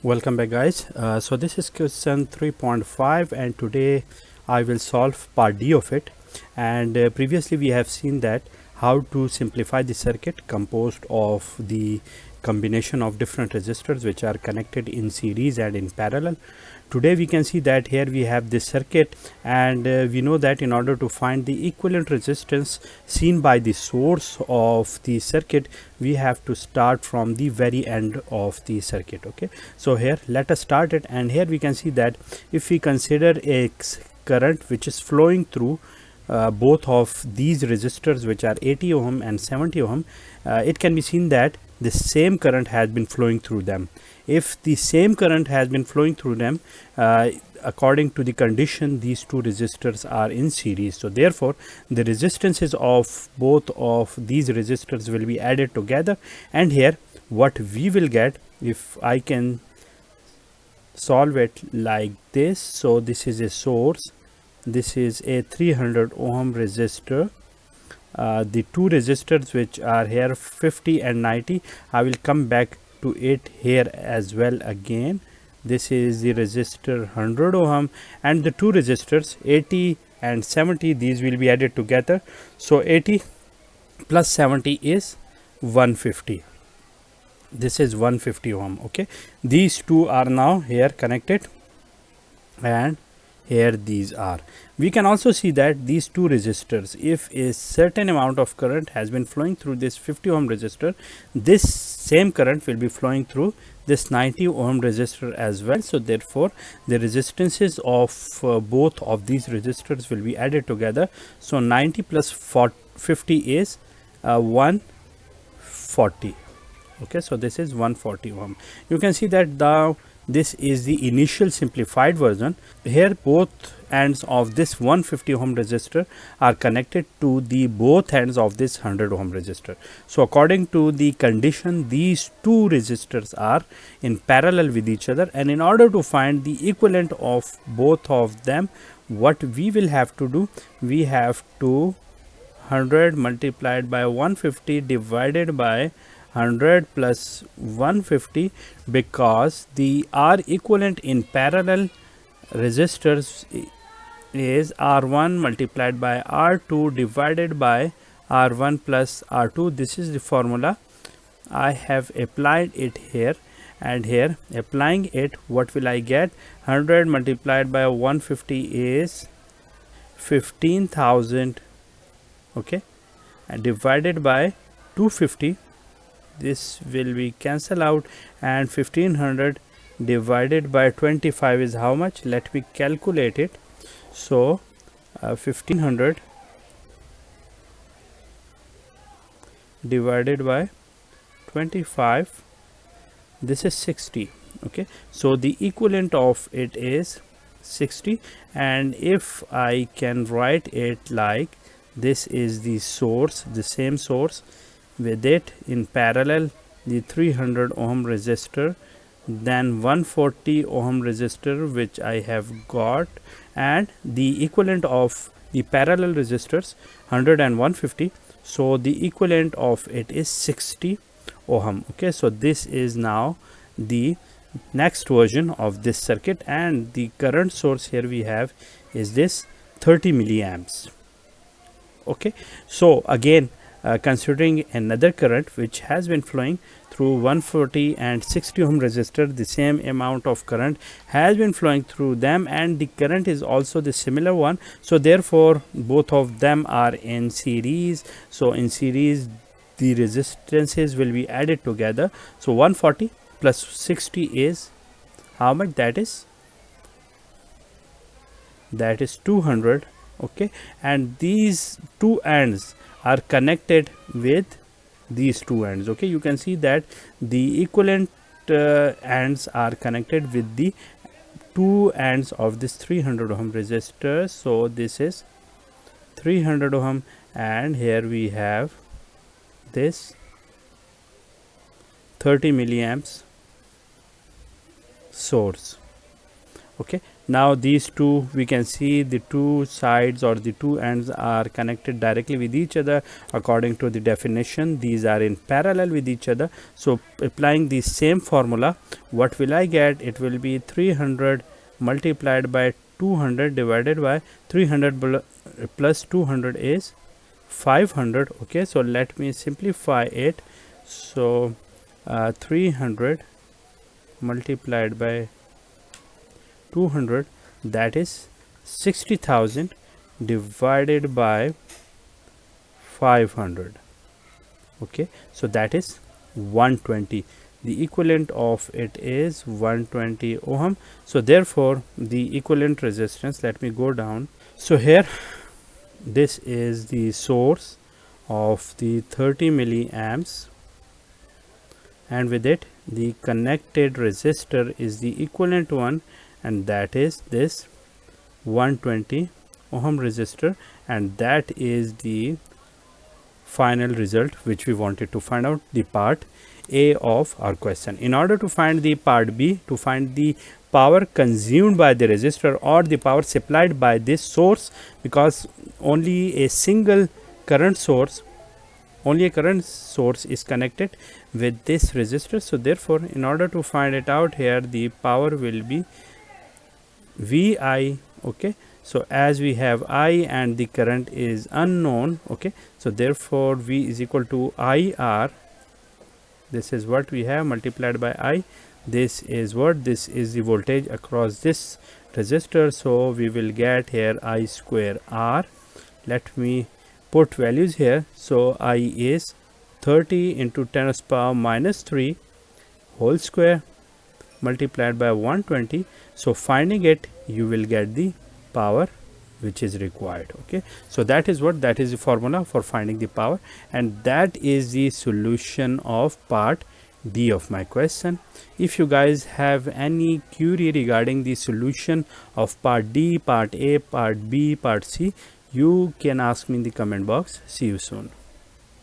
Welcome back, guys. So this is question 3.5 and today I will solve part D of it. And previously we have seen that how to simplify the circuit composed of the combination of different resistors which are connected in series and in parallel. Today we can see that here we have this circuit, and we know that in order to find the equivalent resistance seen by the source of the circuit, we have to start from the very end of the circuit. Okay, so here let us start it, and here we can see that if we consider a current which is flowing through both of these resistors, which are 80 ohm and 70 ohm, it can be seen that the same current has been flowing through them. If the same current has been flowing through them, according to the condition, these two resistors are in series. So therefore the resistances of both of these resistors will be added together, and here what we will get, if I can solve it like this. So this is a source, this is a 300 ohm resistor. The two resistors which are here 50 and 90, I will come back to it here as well again. This is the resistor 100 ohm, and the two resistors 80 and 70, these will be added together. So 80 plus 70 is 150. This is 150 ohm. Okay, these two are now here connected, and here these are. We can also see that these two resistors, if a certain amount of current has been flowing through this 50 ohm resistor, this same current will be flowing through this 90 ohm resistor as well. So therefore the resistances of both of these resistors will be added together. So 90 plus 50 is 140. Okay, so this is 140 ohm. You can see that this is the initial simplified version. Here both ends of this 150 ohm resistor are connected to the both ends of this 100 ohm resistor. So according to the condition, these two resistors are in parallel with each other, and in order to find the equivalent of both of them, what we will have to do, we have to 100 multiplied by 150 divided by 100 plus 150, because the R equivalent in parallel resistors is R1 multiplied by R2 divided by R1 plus R2. This is the formula. I have applied it here, and here applying it, what will I get? 100 multiplied by 150 is 15,000. Okay, and divided by 250, this will be cancel out, and 1500 divided by 25 is how much? Let me calculate it. So 1500 divided by 25, this is 60. Okay, so the equivalent of it is 60, and if I can write it like this is the source, the same source, with it in parallel the 300 ohm resistor, then 140 ohm resistor which I have got, and the equivalent of the parallel resistors 100 and 150. So the equivalent of it is 60 ohm. Okay, so this is now the next version of this circuit, and the current source here we have is this 30 milliamps. Okay, so again considering another current which has been flowing through 140 and 60 ohm resistor, the same amount of current has been flowing through them, and the current is also the similar one. So therefore both of them are in series. So in series the resistances will be added together. So 140 plus 60 is how much? That is 200. Okay, and these two ends are connected with these two ends. Okay, you can see that the equivalent ends are connected with the two ends of this 300 ohm resistor. So this is 300 ohm, and here we have this 30 milliamps source. Okay, now these two, we can see the two sides or the two ends are connected directly with each other according to the definition. These are in parallel with each other. So applying the same formula, what will I get? It will be 300 multiplied by 200 divided by 300 plus 200 is 500. Okay, so let me simplify it. So 300 multiplied by 200, that is 60,000 divided by 500. Okay, so that is 120. The equivalent of it is 120 ohm. So therefore the equivalent resistance, let me go down. So here this is the source of the 30 milliamps, and with it the connected resistor is the equivalent one, and that is this 120 ohm resistor, and that is the final result which we wanted to find out, the part A of our question. In order to find the part B, to find the power consumed by the resistor or the power supplied by this source, because only a single current source, is connected with this resistor. So therefore in order to find it out here, the power will be VI. Okay, so as we have I and the current is unknown, okay, so therefore V is equal to IR. This is what we have, multiplied by I. This is what, this is the voltage across this resistor, so we will get here I square R. Let me put values here. So I is 30 into 10 to the power minus 3 whole square multiplied by 120. So finding it, you will get the power which is required. Okay, so that is what, that is the formula for finding the power, and that is the solution of part D of my question. If you guys have any query regarding the solution of part D, part A, part B, part C, you can ask me in the comment box. See you soon.